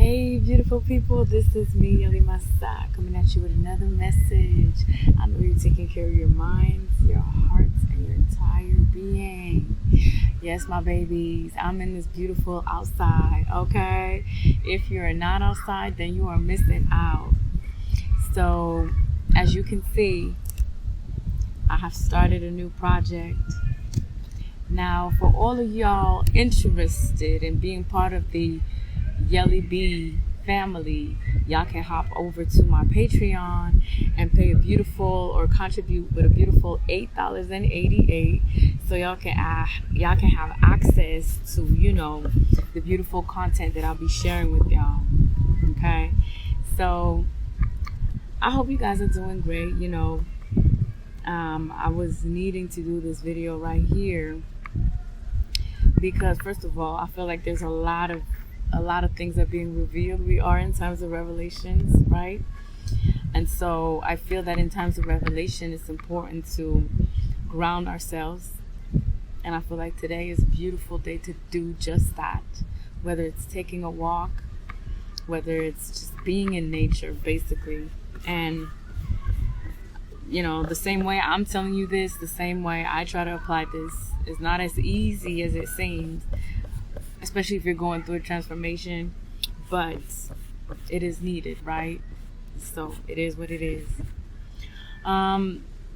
Hey, beautiful people, this is me, Yelli, coming at you with another message. I know you're taking care of your minds, your hearts, and your entire being. Yes, my babies, I'm in this beautiful outside, okay? If you're not outside, then you are missing out. So, as you can see, I have started a new project. Now, for all of y'all interested in being part of the Yelli B family, y'all can hop over to my Patreon and pay a beautiful, or contribute with a beautiful $8.88, so y'all can have access to, the beautiful content that I'll be sharing with y'all. Okay, so I hope you guys are doing great. I was needing to do this video right here because, first of all, I feel like there's a lot of things that are being revealed. We are in times of revelations, right? And so I feel that in times of revelation, it's important to ground ourselves. And I feel like today is a beautiful day to do just that. Whether it's taking a walk, whether it's just being in nature, basically. And, the same way I'm telling you this, the same way I try to apply this, is not as easy as it seems, especially if you're going through a transformation, but it is needed, right? So it is what it is.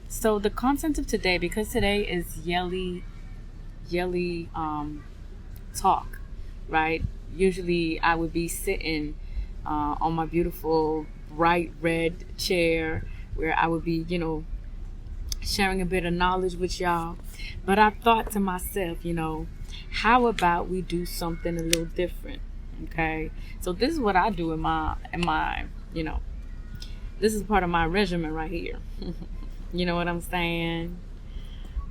So the content of today, because today is Yelli talk, right? Usually I would be sitting on my beautiful bright red chair where I would be, sharing a bit of knowledge with y'all. But I thought to myself, how about we do something a little different? Okay, so this is what I do in my this is part of my regimen right here. You know what I'm saying?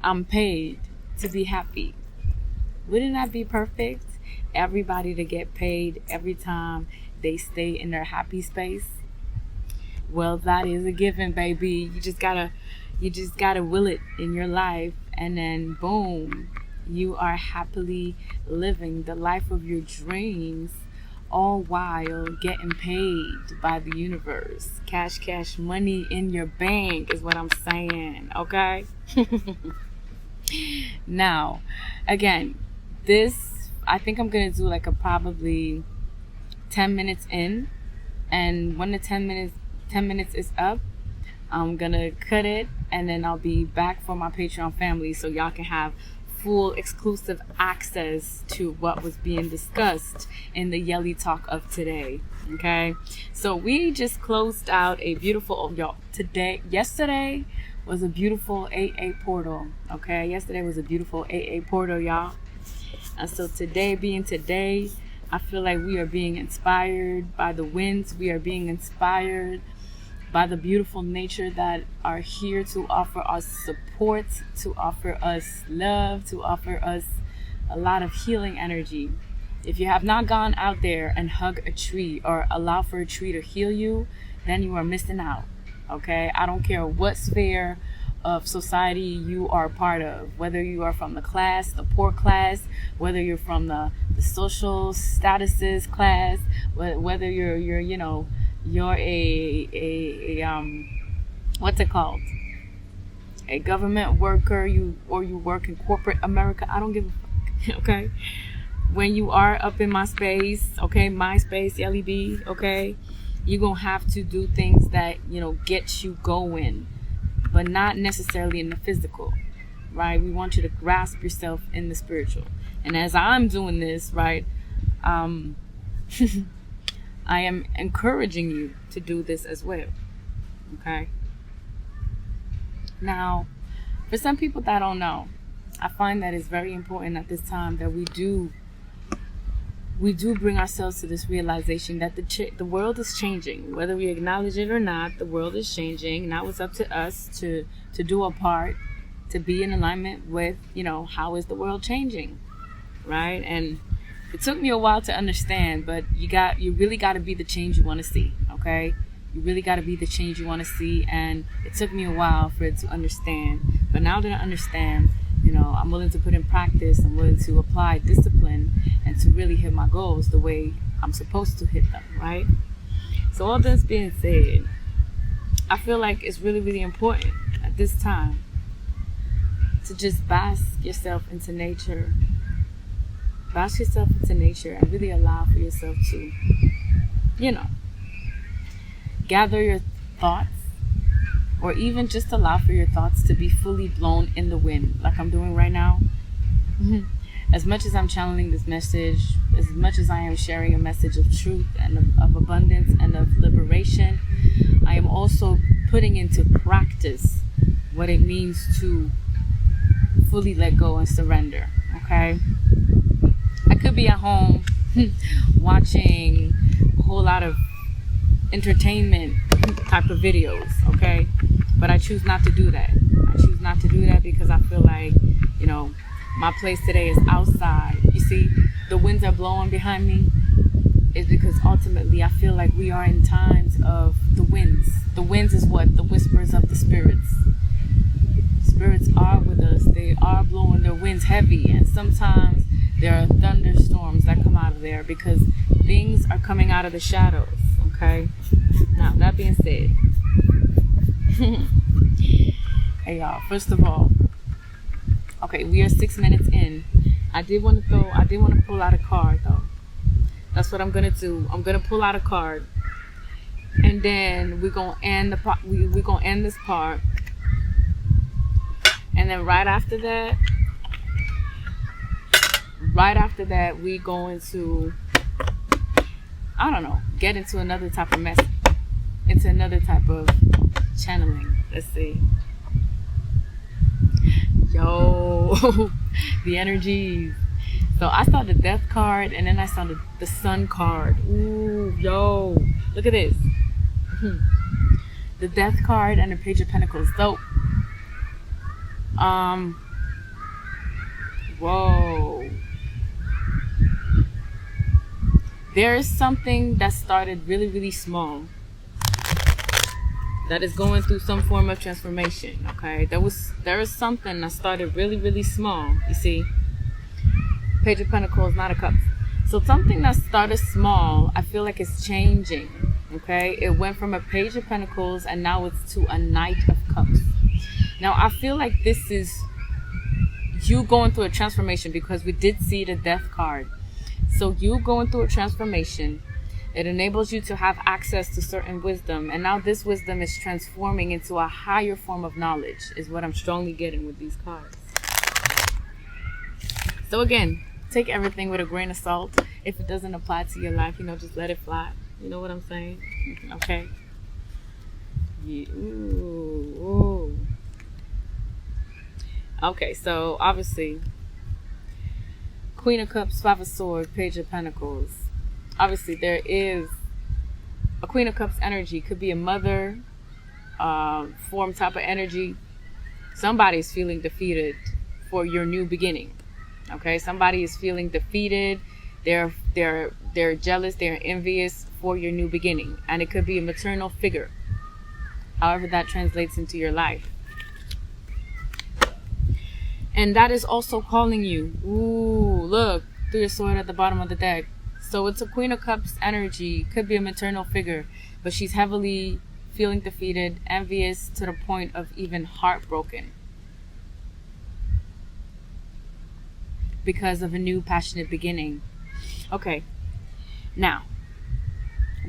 I'm paid to be happy. Wouldn't that be perfect? Everybody to get paid every time they stay in their happy space. Well, that is a given, baby. You just gotta will it in your life, and then boom, you are happily living the life of your dreams, all while getting paid by the universe. Cash money in your bank is what I'm saying, okay? Now, again, this, I think I'm gonna do like a probably 10 minutes in, and when the 10 minutes is up, I'm gonna cut it, and then I'll be back for my Patreon family, so y'all can have full exclusive access to what was being discussed in the Yelli talk of today. Okay, so we just closed out a beautiful yesterday was a beautiful 8/8 portal. Okay, yesterday was a beautiful 8/8 portal, y'all. And so today being today, I feel like we are being inspired by the winds. We are being inspired by the beautiful nature that are here to offer us support, to offer us love, to offer us a lot of healing energy. If you have not gone out there and hug a tree or allow for a tree to heal you, then you are missing out. Okay, I don't care what sphere of society you are part of, whether you are from the poor class, whether you're from the social statuses class, whether you're a what's it called, a government worker, you work in corporate America, I don't give a fuck. Okay, when you are up in my space, okay, my space, Yelli B, okay, you're gonna have to do things that get you going, but not necessarily in the physical, right? We want you to grasp yourself in the spiritual. And as I'm doing this, right, I am encouraging you to do this as well. Okay. Now, for some people that don't know, I find that it's very important at this time that we do bring ourselves to this realization that the world is changing. Whether we acknowledge it or not, the world is changing. Now it's up to us to do our part, to be in alignment with, how is the world changing, right? And it took me a while to understand, but you really got to be the change you want to see, okay? You really got to be the change you want to see, and it took me a while for it to understand. But now that I understand, I'm willing to put in practice, I'm willing to apply discipline and to really hit my goals the way I'm supposed to hit them, right? So all this being said, I feel like it's really, really important at this time to just bask yourself into nature. Bask yourself into nature and really allow for yourself to, gather your thoughts, or even just allow for your thoughts to be fully blown in the wind, like I'm doing right now. As much as I'm channeling this message, as much as I am sharing a message of truth and of abundance and of liberation, I am also putting into practice what it means to fully let go and surrender, okay? I could be at home watching a whole lot of entertainment type of videos, okay? But I choose not to do that. I choose not to do that because I feel like, my place today is outside. You see, the winds are blowing behind me. Is because ultimately I feel like we are in times of the winds. The winds is what? The whispers of the spirits. Spirits are with us. They are blowing their winds heavy, and sometimes there are thunderstorms that come out of there because things are coming out of the shadows, okay? Now, that being said, hey y'all, first of all, okay, we are 6 minutes in. I did want to pull out a card though. That's what I'm gonna do. I'm gonna pull out a card, and then we're gonna end we're gonna end this part, and then right after that, we going to, I don't know, get into another type of message, into another type of channeling. Let's see. Yo, the energies. So I saw the death card, and then I saw the sun card. Ooh, yo, look at this. The death card and the page of pentacles. So, whoa. There is something that started really, really small that is going through some form of transformation, okay? There is something that started really, really small, you see? Page of Pentacles, Knight of Cups. So something that started small, I feel like it's changing, okay? It went from a Page of Pentacles and now it's to a Knight of Cups. Now, I feel like this is you going through a transformation because we did see the Death card. So you going through a transformation. It enables you to have access to certain wisdom. And now this wisdom is transforming into a higher form of knowledge, is what I'm strongly getting with these cards. So again, take everything with a grain of salt. If it doesn't apply to your life, just let it fly. You know what I'm saying? Okay. Yeah. Ooh. Okay, so obviously, Queen of Cups, Five of Swords, Page of Pentacles. Obviously, there is a Queen of Cups energy. Could be a mother form type of energy. Somebody's feeling defeated for your new beginning. Okay, somebody is feeling defeated. They're jealous. They're envious for your new beginning, and it could be a maternal figure. However that translates into your life, and that is also calling you. Ooh, look through your sword at the bottom of the deck. So it's a Queen of Cups energy. Could be a maternal figure, but she's heavily feeling defeated, envious to the point of even heartbroken because of a new passionate beginning. Okay, now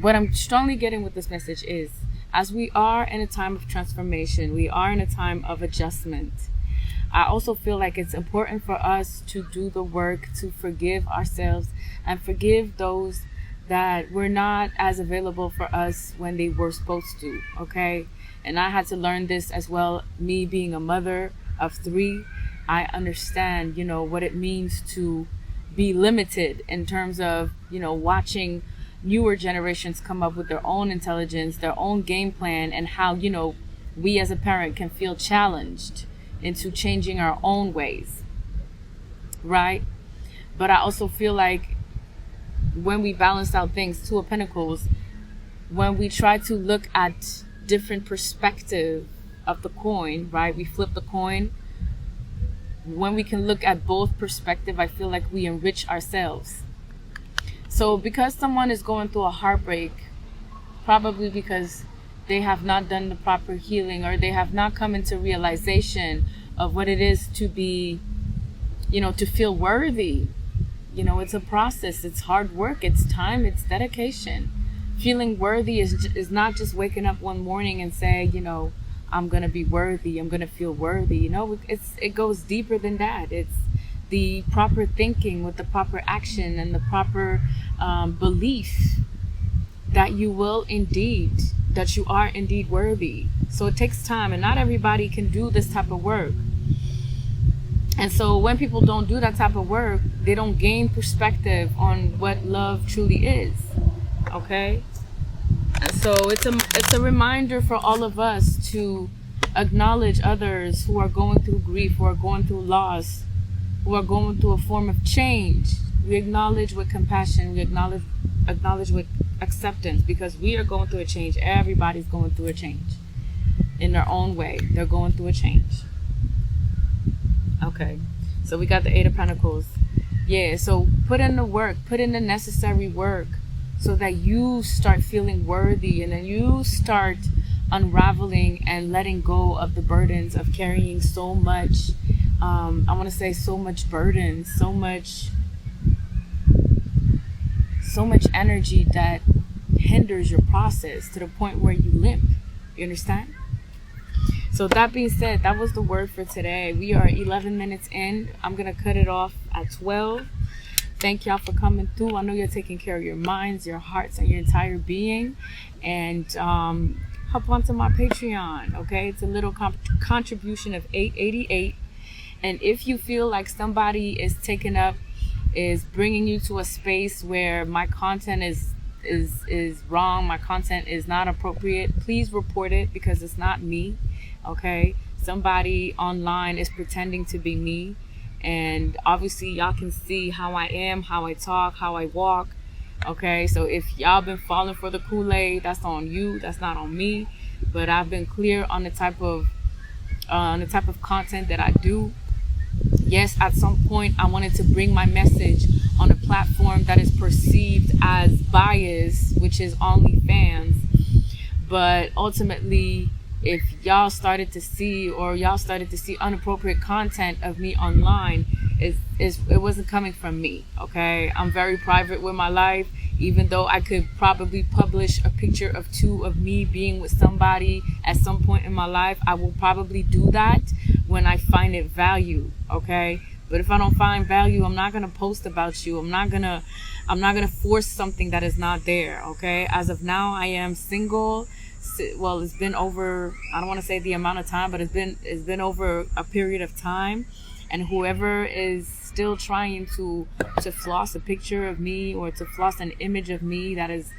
what I'm strongly getting with this message is, as we are in a time of transformation, we are in a time of adjustment. I also feel like it's important for us to do the work to forgive ourselves and forgive those that were not as available for us when they were supposed to, okay? And I had to learn this as well. Me being a mother of 3, I understand, what it means to be limited in terms of, watching newer generations come up with their own intelligence, their own game plan, and how, we as a parent can feel challenged into changing our own ways, right? But I also feel like when we balance out things, Two of Pentacles, when we try to look at different perspective of the coin, right? We flip the coin. When we can look at both perspective, I feel like we enrich ourselves, So because someone is going through a heartbreak, probably because they have not done the proper healing, or they have not come into realization of what it is to be, to feel worthy. It's a process. It's hard work. It's time. It's dedication. Feeling worthy is not just waking up one morning and say, I'm going to be worthy. I'm going to feel worthy. It goes deeper than that. It's the proper thinking with the proper action and the proper belief that you are indeed worthy. So it takes time, and not everybody can do this type of work. And so when people don't do that type of work, they don't gain perspective on what love truly is. Okay? And so it's a reminder for all of us to acknowledge others who are going through grief, who are going through loss, who are going through a form of change. We acknowledge with compassion, we acknowledge with acceptance, because we are going through a change. Everybody's going through a change. In their own way, they're going through a change. Okay, so we got the Eight of Pentacles. Yeah, so put in the work, put in the necessary work so that you start feeling worthy, and then you start unraveling and letting go of the burdens of carrying so much, I want to say so much burden, so much energy that hinders your process to the point where you limp. You understand? So that being said, that was the word for today. We are 11 minutes in. I'm going to cut it off at 12. Thank y'all for coming through. I know you're taking care of your minds, your hearts, and your entire being. And hop onto my Patreon, okay? It's a little contribution of $8.88. And if you feel like somebody is bringing you to a space where my content is wrong, my content is not appropriate, please report it, because it's not me. Okay, somebody online is pretending to be me, and obviously y'all can see how I am, how I talk, how I walk. Okay, so if y'all been falling for the Kool-Aid, that's on you, that's not on me. But I've been clear on the type of content that I do. Yes, at some point I wanted to bring my message on a platform that is perceived as biased, which is OnlyFans. But ultimately, if y'all started to see inappropriate content of me online, it wasn't coming from me. Okay, I'm very private with my life. Even though I could probably publish a picture of two of me being with somebody at some point in my life, I will probably do that when I find it value. Okay, but if I don't find value, I'm not gonna post about you. I'm not gonna force something that is not there. Okay, as of now, I am single. Well, it's been over, I don't want to say the amount of time, but it's been over a period of time. And whoever is still trying to floss a picture of me, or to floss an image of me that is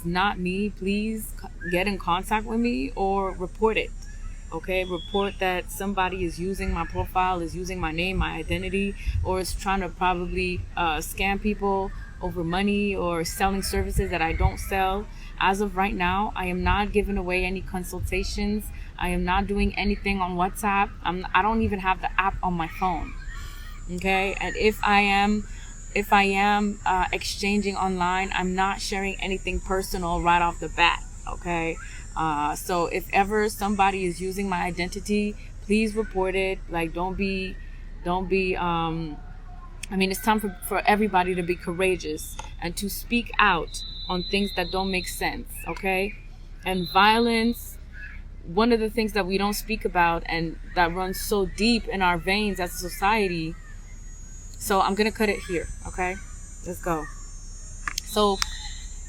not me, please get in contact with me or report it. Okay, report that somebody is using my profile, is using my name, my identity, or is trying to probably scam people over money, or selling services that I don't sell. As of right now, I am not giving away any consultations. I am not doing anything on WhatsApp. I don't even have the app on my phone. Okay, and if I am exchanging online, I'm not sharing anything personal right off the bat. Okay, so if ever somebody is using my identity, please report it. Like, don't be. I mean, it's time for everybody to be courageous and to speak out on things that don't make sense, okay? And violence, one of the things that we don't speak about and that runs so deep in our veins as a society. So I'm going to cut it here, okay? Let's go. So,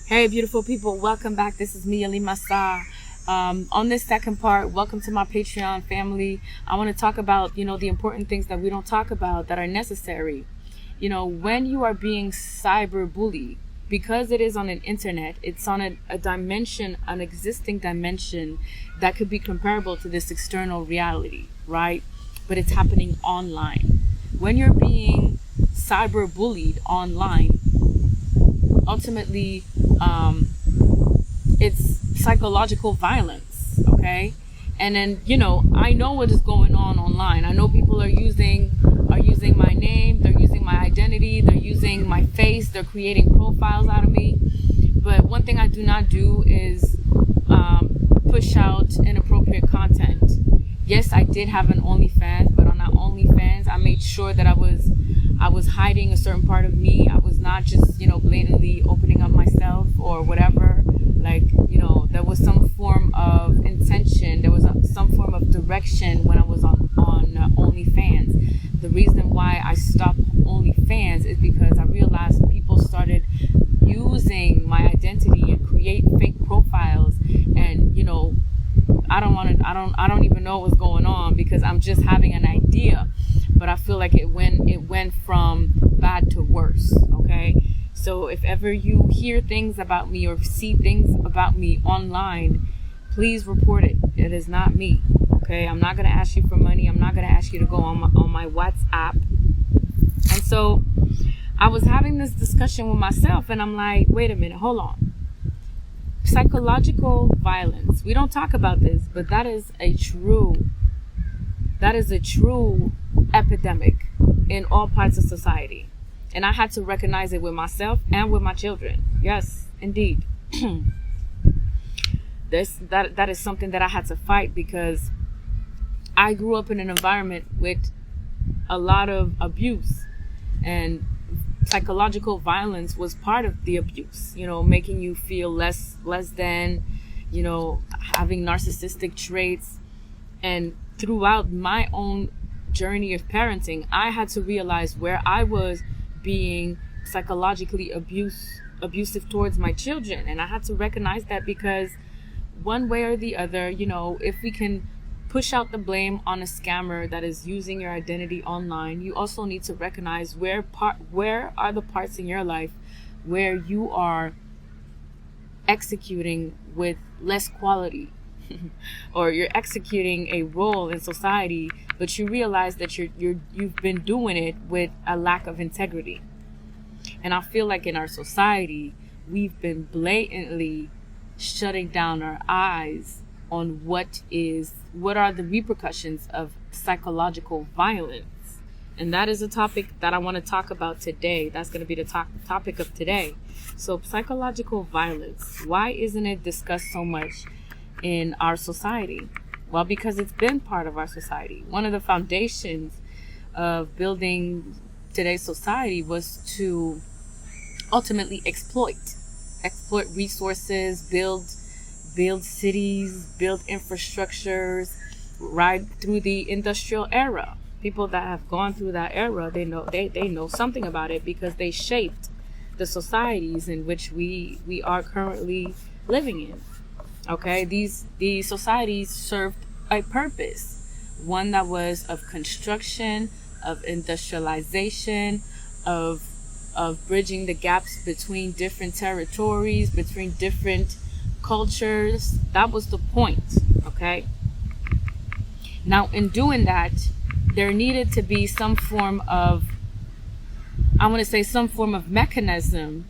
hey, beautiful people, welcome back. This is me, Yelli Masa. On this second part, welcome to my Patreon family. I want to talk about, the important things that we don't talk about that are necessary. When you are being cyber bullied, because it is on an internet, it's on a dimension, an existing dimension that could be comparable to this external reality, right? But it's happening online. When you're being cyber bullied online, ultimately, it's psychological violence, okay? And then, I know what is going on online. I know people are using my name, they're using using my identity, they're using my face, they're creating profiles out of me. But one thing I do not do is push out inappropriate content. Yes, I did have an OnlyFans, but on that OnlyFans, I made sure that I was hiding a certain part of me. I was not just, blatantly opening up myself or whatever. Like, there was some form of intention. There was some form of direction when I was on OnlyFans. The reason why I stopped OnlyFans is because I realized people started using my identity and create fake profiles, and I don't even know what's going on because I'm just having an idea, but I feel like it went from bad to worse. Okay, so if ever you hear things about me or see things about me online, please report it. It is not me. Okay, I'm not gonna ask you for money. I'm not gonna ask you to go on my WhatsApp. And so I was having this discussion with myself, and I'm like, wait a minute, hold on. Psychological violence. We don't talk about this, but that is a true epidemic in all parts of society. And I had to recognize it with myself and with my children. Yes, indeed. That is something that I had to fight, because I grew up in an environment with a lot of abuse, and psychological violence was part of the abuse, making you feel less than, having narcissistic traits. And throughout my own journey of parenting, I had to realize where I was being psychologically abusive towards my children. And I had to recognize that, because one way or the other, if we can push out the blame on a scammer that is using your identity online, you also need to recognize where are the parts in your life where you are executing with less quality or you're executing a role in society, but you realize that you've been doing it with a lack of integrity. And I feel like in our society, we've been blatantly shutting down our eyes on what are the repercussions of psychological violence. And that is a topic that I want to talk about today. That's going to be the topic of today. So psychological violence, why isn't it discussed so much in our society? Well, because it's been part of our society. One of the foundations of building today's society was to ultimately exploit resources, build cities, build infrastructures, right through the industrial era. People that have gone through that era, they know something about it, because they shaped the societies in which we are currently living in. Okay, these societies served a purpose, one that was of construction, of industrialization, of bridging the gaps between different territories, between different cultures. That was the point. Okay, now in doing that, there needed to be some form of mechanism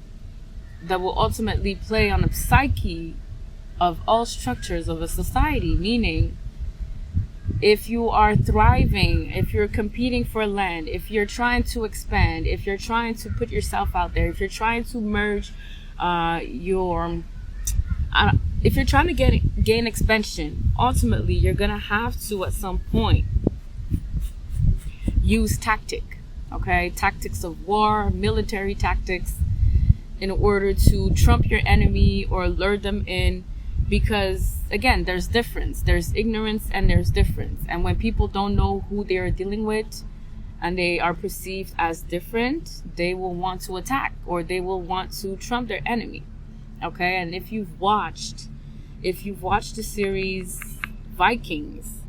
that will ultimately play on the psyche of all structures of a society. Meaning, if you are thriving, if you're competing for land, if you're trying to expand, if you're trying to put yourself out there, if you're trying to merge if you're trying to gain expansion, ultimately you're gonna have to at some point use tactics of war, military tactics, in order to trump your enemy or lure them in. Because again, there's ignorance and there's difference. And when people don't know who they are dealing with and they are perceived as different, they will want to attack, or they will want to trump their enemy. Okay, and if you've watched the series Vikings,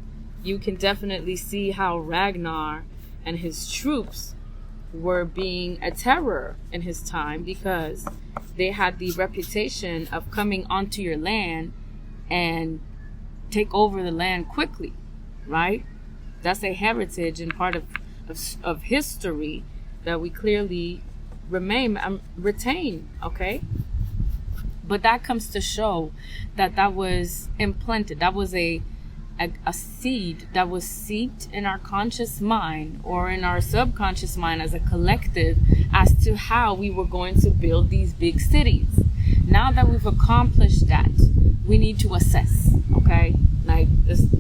you can definitely see how Ragnar and his troops were being a terror in his time, because they had the reputation of coming onto your land and take over the land quickly, right? That's a heritage and part of history that we clearly retain, okay? But that comes to show that was implanted. That was a a seed that was seeped in our conscious mind or in our subconscious mind as a collective as to how we were going to build these big cities. Now that we've accomplished that, we need to assess, okay? Like, there's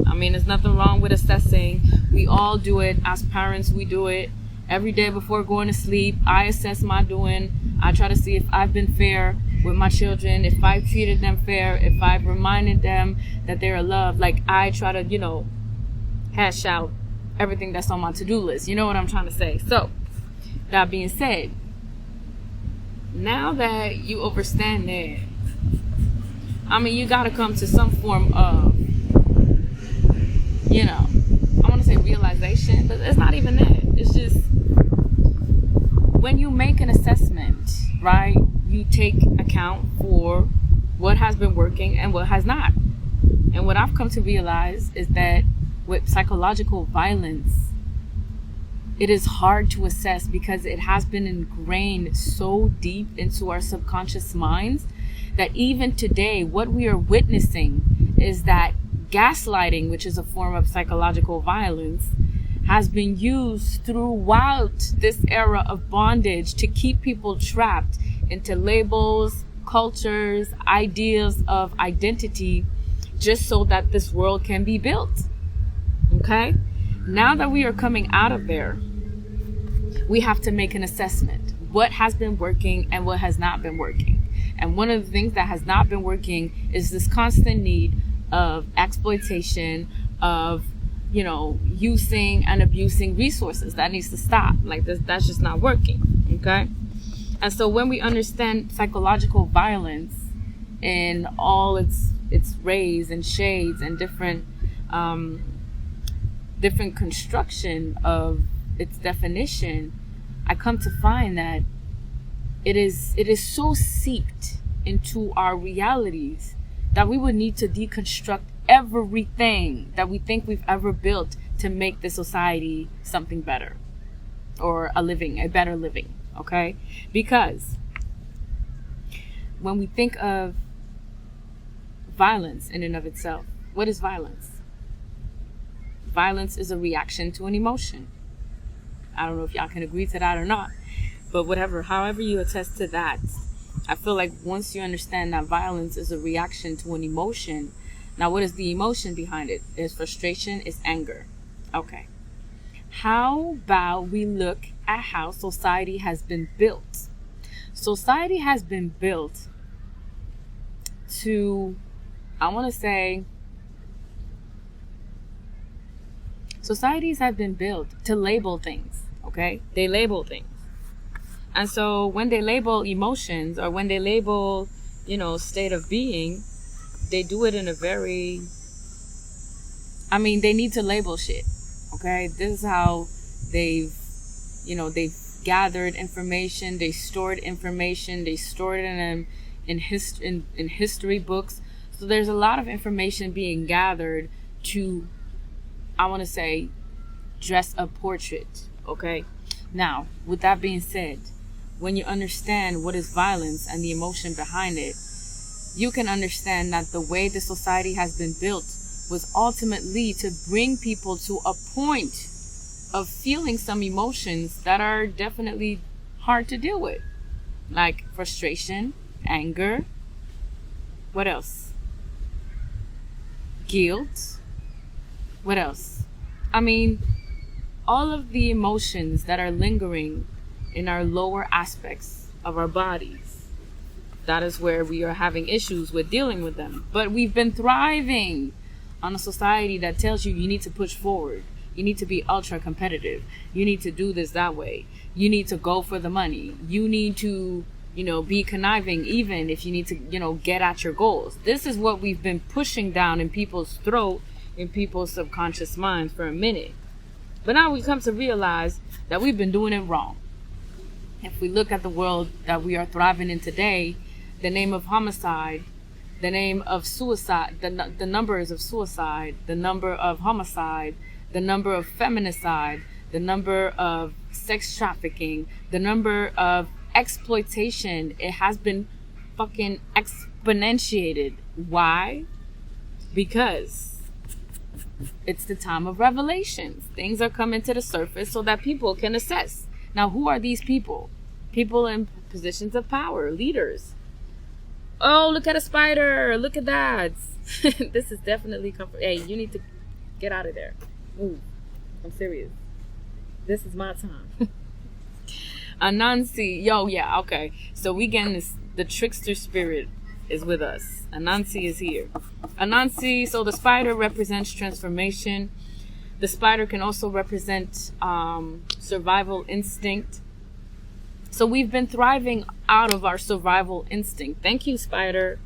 nothing wrong with assessing. We all do it. As parents, we do it every day before going to sleep. I assess my doing. I try to see if I've been fair with my children, if I've treated them fair, if I've reminded them that they're loved. Like, I try to, hash out everything that's on my to-do list. You know what I'm trying to say? So, that being said, now that you understand that, you gotta come to some form of, I want to say realization, but it's not even that. It's just, when you make an assessment, right, you take account for what has been working and what has not. And what I've come to realize is that with psychological violence, it is hard to assess because it has been ingrained so deep into our subconscious minds that even today, what we are witnessing is that gaslighting, which is a form of psychological violence, has been used throughout this era of bondage to keep people trapped into labels, cultures, ideas of identity, just so that this world can be built. Okay? Now that we are coming out of there, we have to make an assessment. What has been working and what has not been working. And one of the things that has not been working is this constant need of exploitation, of using and abusing resources. That needs to stop. Like, that's just not working. Okay? And so when we understand psychological violence in all its rays and shades and different construction of its definition, I come to find that it is so seeped into our realities that we would need to deconstruct everything that we think we've ever built to make the society something better, or a better living. Okay? Because when we think of violence in and of itself, what is violence? Violence is a reaction to an emotion. I don't know if y'all can agree to that or not, but however you attest to that, I feel like once you understand that violence is a reaction to an emotion, now what is the emotion behind it? It's frustration, it's anger. Okay. How about we look at how society has been built? Society has been built to, societies have been built to label things, okay? They label things. And so when they label emotions, or when they label, state of being, they do it in a very, they need to label shit, okay? This is how they've gathered information, they stored information, they stored it in history books. So there's a lot of information being gathered to, dress a portrait, okay? Now, with that being said, when you understand what is violence and the emotion behind it, you can understand that the way the society has been built was ultimately to bring people to a point of feeling some emotions that are definitely hard to deal with, like frustration, anger, what else? Guilt, what else? All of the emotions that are lingering in our lower aspects of our bodies, that is where we are having issues with dealing with them. But we've been thriving on a society that tells you need to push forward. You need to be ultra competitive. You need to do this that way. You need to go for the money. You need to, be conniving even if you need to, get at your goals. This is what we've been pushing down in people's throat, in people's subconscious minds for a minute. But now we come to realize that we've been doing it wrong. If we look at the world that we are thriving in today, the name of homicide, the name of suicide, the numbers of suicide, the number of homicide, the number of feminicide, the number of sex trafficking, the number of exploitation, it has been fucking exponentiated. Why? Because It's the time of revelations. Things are coming to the surface so that people can assess. Now, who are these people? People in positions of power, leaders. Oh, look at a spider. Look at that. This is definitely comfort. Hey, you need to get out of there. Move. I'm serious. This is my time. Anansi. Yo, yeah, okay. So we getting this. The trickster spirit is with us. Anansi is here. Anansi, so the spider represents transformation. The spider can also represent survival instinct. So we've been thriving out of our survival instinct. Thank you, spider.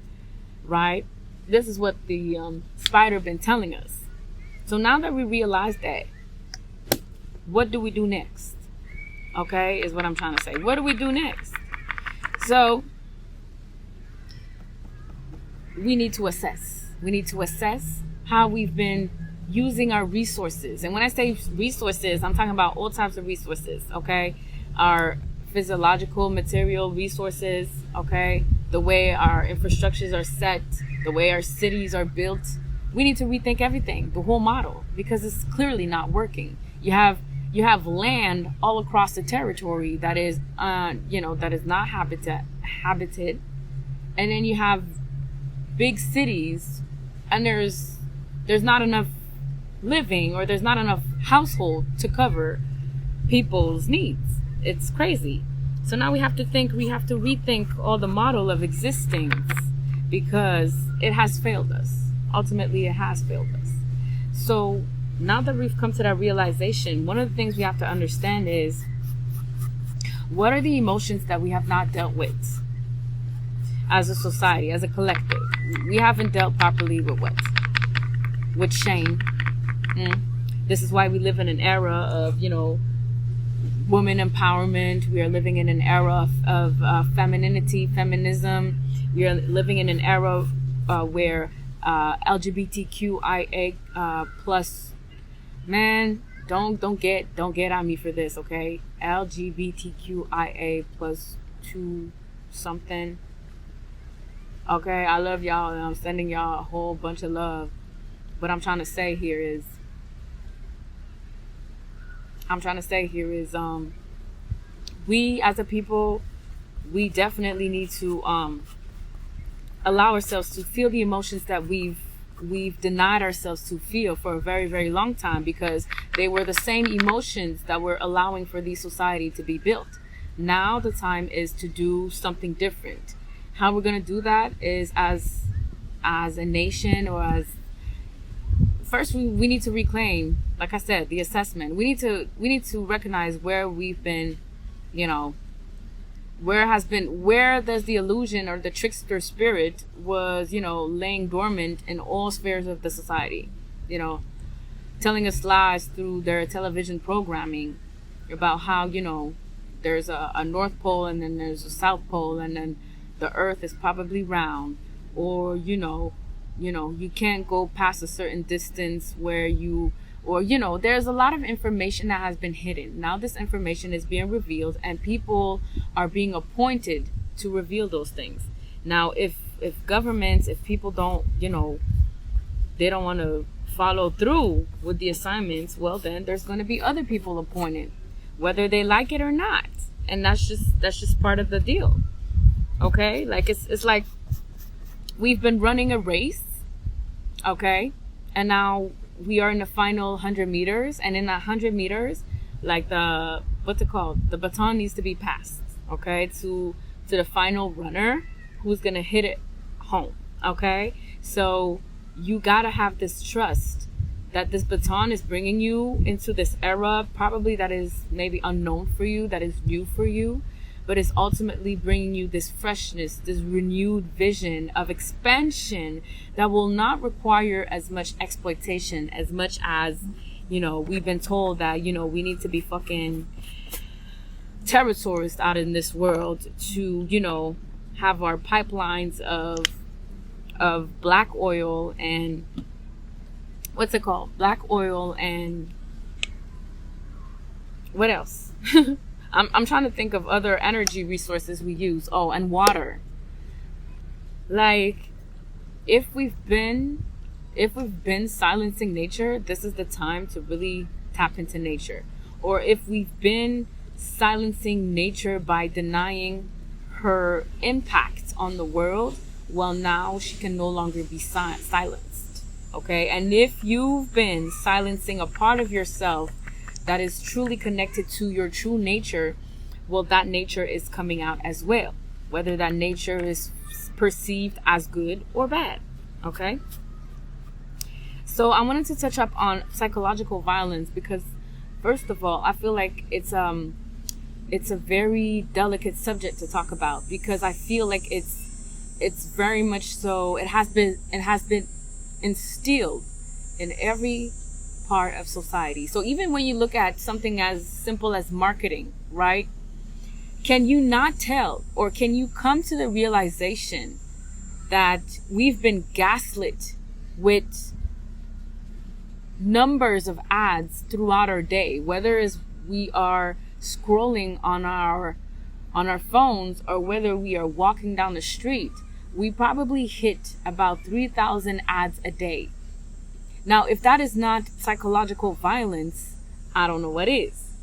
Right? This is what the spider been telling us. So now that we realize that, what do we do next? Okay, is what I'm trying to say. What do we do next? So we need to assess. We need to assess how we've been using our resources. And when I say resources, I'm talking about all types of resources, okay? Our physiological, material resources, okay? The way our infrastructures are set, the way our cities are built. We need to rethink everything, the whole model, because it's clearly not working. You have land all across the territory that is, that is not habited. And then you have big cities, and there's not enough living, or there's not enough household to cover people's needs. It's crazy. So now we have to rethink all the model of existence, because it has failed us. Ultimately, it has failed us. So now that we've come to that realization, one of the things we have to understand is, what are the emotions that we have not dealt with as a society, as a collective? We haven't dealt properly with what? With shame. This is why we live in an era of, woman empowerment. We are living in an era of femininity, feminism. We are living in an era where LGBTQIA plus, man, don't get on me for this, okay? LGBTQIA plus 2 something. Okay, I love y'all, and I'm sending y'all a whole bunch of love. What I'm trying to say here is, we as a people, we definitely need to allow ourselves to feel the emotions that we've denied ourselves to feel for a very, very long time, because they were the same emotions that were allowing for the society to be built. Now the time is to do something different. How we're going to do that is as a nation, or as first we need to reclaim, like I said, the assessment. We need to recognize where we've been, where there's the illusion, or the trickster spirit was, laying dormant in all spheres of the society, telling us lies through their television programming about how, there's a North Pole, and then there's a South Pole, and then the earth is probably round, or, you can't go past a certain distance where there's a lot of information that has been hidden. Now this information is being revealed, and people are being appointed to reveal those things. Now, if governments, if people don't, they don't want to follow through with the assignments, well, then there's going to be other people appointed, whether they like it or not. And that's just part of the deal. Okay? Like, it's like we've been running a race, okay? And now we are in the final 100 meters, and in that 100 meters, like the baton needs to be passed, okay, to the final runner who's gonna hit it home, okay? So you gotta have this trust that this baton is bringing you into this era, probably that is maybe unknown for you, that is new for you, but it's ultimately bringing you this freshness, this renewed vision of expansion that will not require as much exploitation, as much as, we've been told that, we need to be fucking terrorists out in this world to, have our pipelines of black oil and, what's it called? Black oil and what else? I'm trying to think of other energy resources we use. Oh, and water. Like, if we've been If we've been silencing nature, this is the time to really tap into nature. Or if we've been silencing nature by denying her impact on the world, well, now she can no longer be silenced. Okay? And if you've been silencing a part of yourself that is truly connected to your true nature, well, that nature is coming out as well, whether that nature is perceived as good or bad. Okay? So I wanted to touch up on psychological violence because, first of all, I feel like it's a very delicate subject to talk about, because I feel like it's very much so, it has been instilled in every part of society. So even when you look at something as simple as marketing, right? Can you not tell, or can you come to the realization that we've been gaslit with numbers of ads throughout our day, whether as we are scrolling on our phones or whether we are walking down the street? We probably hit about 3,000 ads a day. Now, if that is not psychological violence, I don't know what is.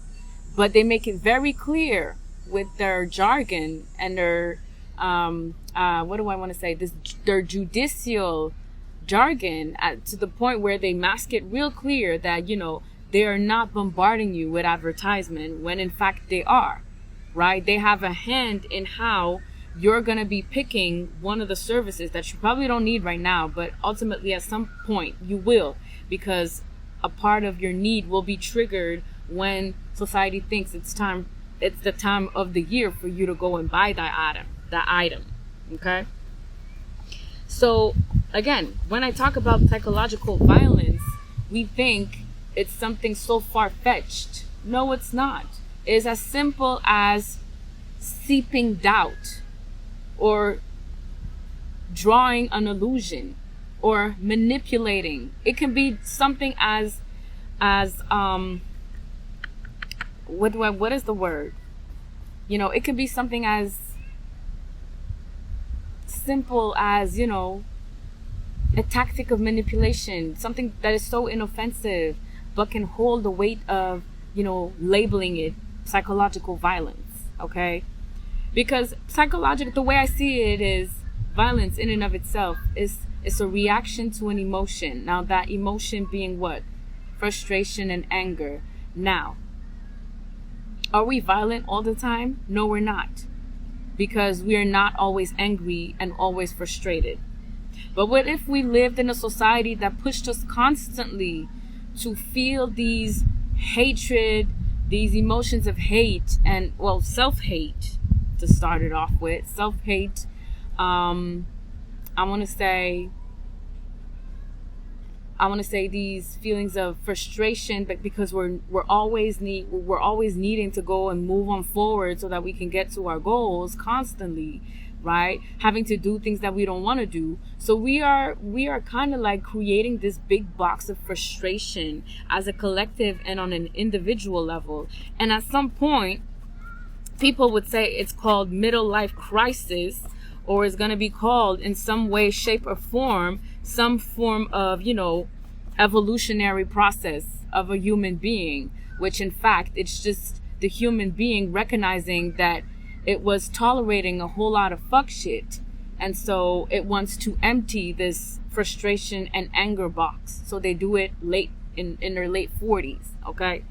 But they make it very clear with their jargon and their what do I want to say? Their judicial jargon, to the point where they mask it real clear that, they are not bombarding you with advertisement when in fact they are, right? They have a hand in how you're going to be picking one of the services that you probably don't need right now, but ultimately at some point you will, because a part of your need will be triggered when society thinks it's the time of the year for you to go and buy that item. Okay? So again, when I talk about psychological violence, we think it's something so far-fetched. No, it's not. It's as simple as seeping doubt, or drawing an illusion, or manipulating. It can be something as what is the word? It can be something as simple as, a tactic of manipulation, something that is so inoffensive but can hold the weight of, labeling it psychological violence. Okay? Because the way I see it is, violence in and of itself is a reaction to an emotion. Now, that emotion being what? Frustration and anger. Now, are we violent all the time? No, we're not. Because we are not always angry and always frustrated. But what if we lived in a society that pushed us constantly to feel these hatred, these emotions of hate, and, well, self-hate, to start it off with. Self-hate, I want to say these feelings of frustration, but because we're always needing to go and move on forward so that we can get to our goals constantly, right? Having to do things that we don't want to do. So we are kind of like creating this big box of frustration as a collective and on an individual level. And at some point, people would say it's called middle life crisis, or it's going to be called in some way, shape, or form, some form of, evolutionary process of a human being, which in fact, it's just the human being recognizing that it was tolerating a whole lot of fuck shit. And so it wants to empty this frustration and anger box. So they do it late in their late 40s. Okay.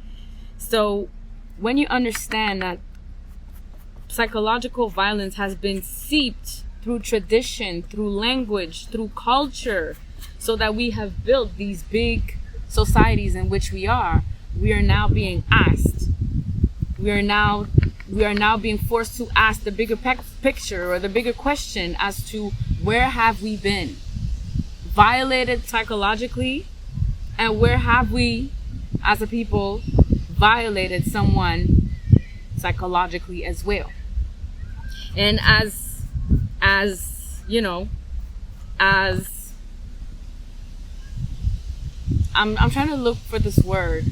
So when you understand that psychological violence has been seeped through tradition, through language, through culture, so that we have built these big societies in which we are now being asked. We are now being forced to ask the bigger picture, or the bigger question, as to where have we been violated psychologically, and where have we as a people violated someone psychologically as well. And as I'm trying to look for this word,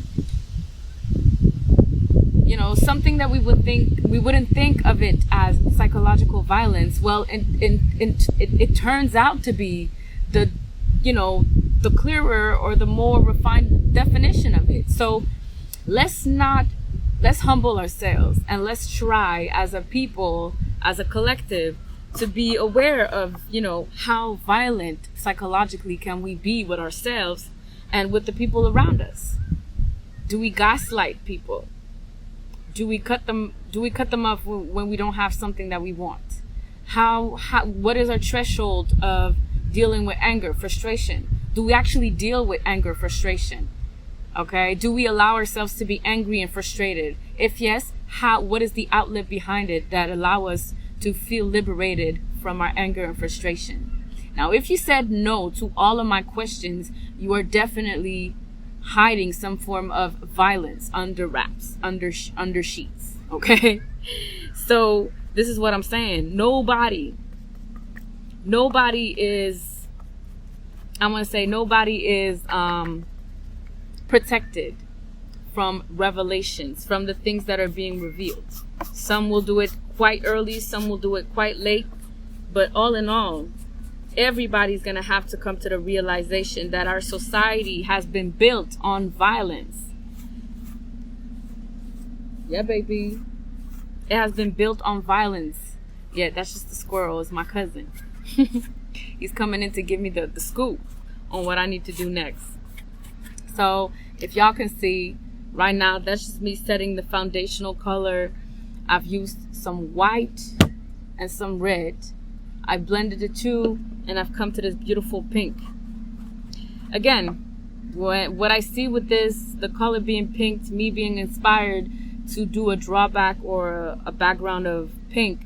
something that we wouldn't think of it as psychological violence. Well, it turns out to be the the clearer or the more refined definition of it. So let's humble ourselves, and let's try as a people, as a collective, to be aware of, how violent psychologically can we be with ourselves and with the people around us. Do we gaslight people? Do we cut them off when we don't have something that we want? What is our threshold of dealing with anger, frustration? Do we actually deal with anger, frustration? Okay. Do we allow ourselves to be angry and frustrated? If yes, what is the outlet behind it that allow us to feel liberated from our anger and frustration? Now, if you said no to all of my questions, you are definitely hiding some form of violence under wraps, under sheets. Okay. So this is what I'm saying. Nobody is protected from revelations, from the things that are being revealed. Some will do it quite early, some will do it quite late, but all in all, everybody's gonna have to come to the realization that our society has been built on violence. Yeah, baby. It has been built on violence. Yeah, that's just the squirrel. It's my cousin. He's coming in to give me the scoop on what I need to do next. So if y'all can see right now, that's just me setting the foundational color. I've used some white and some red. I blended the two and I've come to this beautiful pink. Again, what I see with this, the color being pink, me being inspired to do a drawback or a background of pink,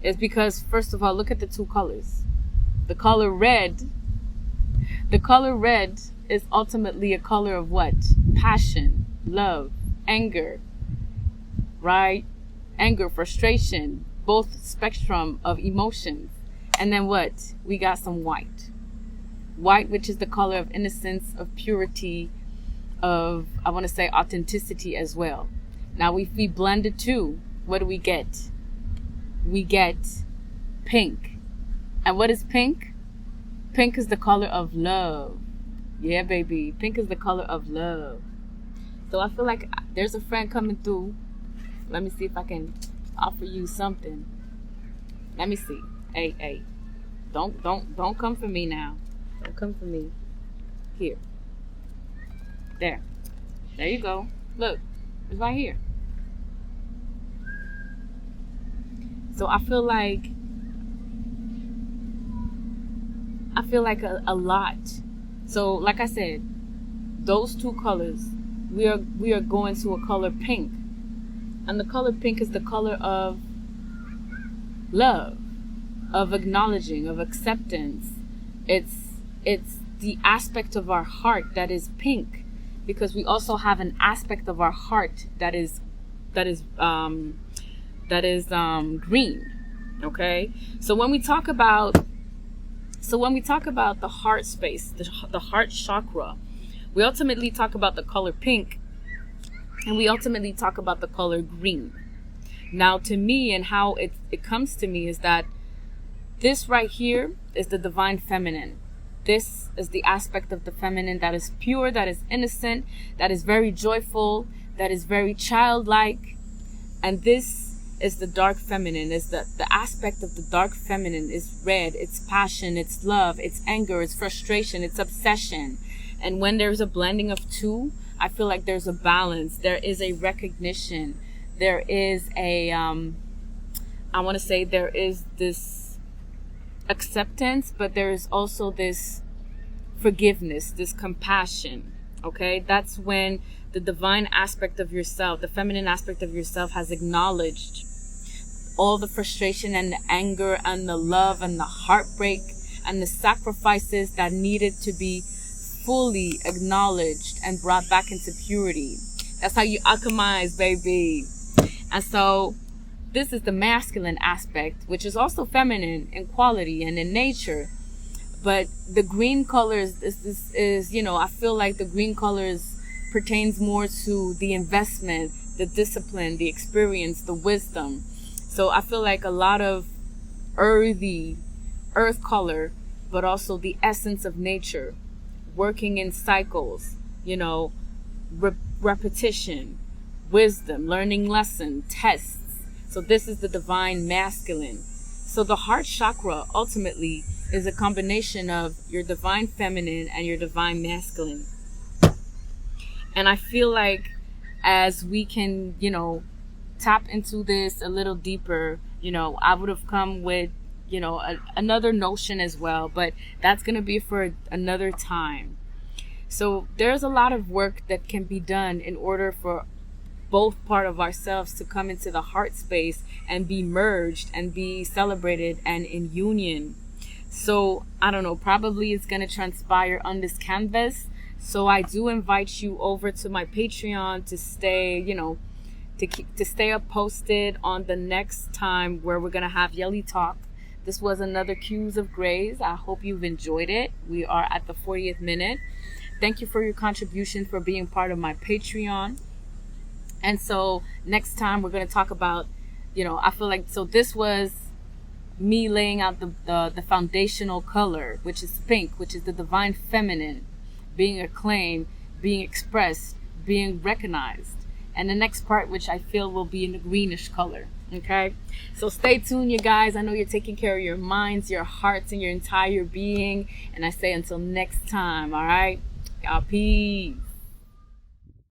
is because, first of all, look at the two colors. The color red is ultimately a color of what? Passion, love, anger, right? Anger, frustration, both spectrum of emotions. And then what? We got some white. White, which is the color of innocence, of purity, of, I want to say, authenticity as well. Now, if we blend the two, what do we get? We get pink. And what is pink? Pink is the color of love. Yeah, baby. Pink is the color of love. So I feel like there's a friend coming through. Let me see if I can offer you something. Let me see. Hey. Don't come for me now. Don't come for me. Here. There you go. Look, it's right here. So I feel like a lot. So like I said, those two colors, we are going to a color pink. And the color pink is the color of love, of acknowledging, of acceptance. It's the aspect of our heart that is pink, because we also have an aspect of our heart that is green. Okay. So when we talk about the heart space, the heart chakra, we ultimately talk about the color pink, and we ultimately talk about the color green. Now, to me, and how it comes to me, is that this right here is the divine feminine. This is the aspect of the feminine that is pure, that is innocent, that is very joyful, that is very childlike. And this is the dark feminine. Is the aspect of the dark feminine is red. It's passion, it's love, it's anger, it's frustration, it's obsession. And when there's a blending of two, I feel like there's a balance. There is a recognition. There is a, I want to say there is this acceptance, but there is also this forgiveness, this compassion. Okay, that's when the divine aspect of yourself, the feminine aspect of yourself, has acknowledged all the frustration and the anger and the love and the heartbreak and the sacrifices that needed to be fully acknowledged and brought back into purity. That's how you alchemize, baby. And so this is the masculine aspect, which is also feminine in quality and in nature. But the green colors is, I feel like the green colors pertains more to the investment, the discipline, the experience, the wisdom. So I feel like a lot of earth color but also the essence of nature, working in cycles, you know, repetition, wisdom, learning lesson, tests. So this is the divine masculine. So the heart chakra ultimately is a combination of your divine feminine and your divine masculine. And I feel like as we can, you know, tap into this a little deeper, you know, I would have come with, you know, another notion as well, but that's going to be for another time. So there's a lot of work that can be done in order for both part of ourselves to come into the heart space and be merged and be celebrated and in union. So I don't know, probably it's going to transpire on this canvas. So I do invite you over to my Patreon to stay, you know, to stay up posted on the next time where we're going to have Yelli Talk. This was another Cues of Grays. I hope you've enjoyed it. We are at the 40th minute. Thank you for your contribution, for being part of my Patreon. And so next time we're going to talk about, you know, I feel like, so this was me laying out the foundational color, which is pink, which is the divine feminine, being acclaimed, being expressed, being recognized. And the next part, which I feel will be in the greenish color. Okay, so stay tuned, you guys. I know you're taking care of your minds, your hearts, and your entire being. And I say until next time, all right? Y'all, peace.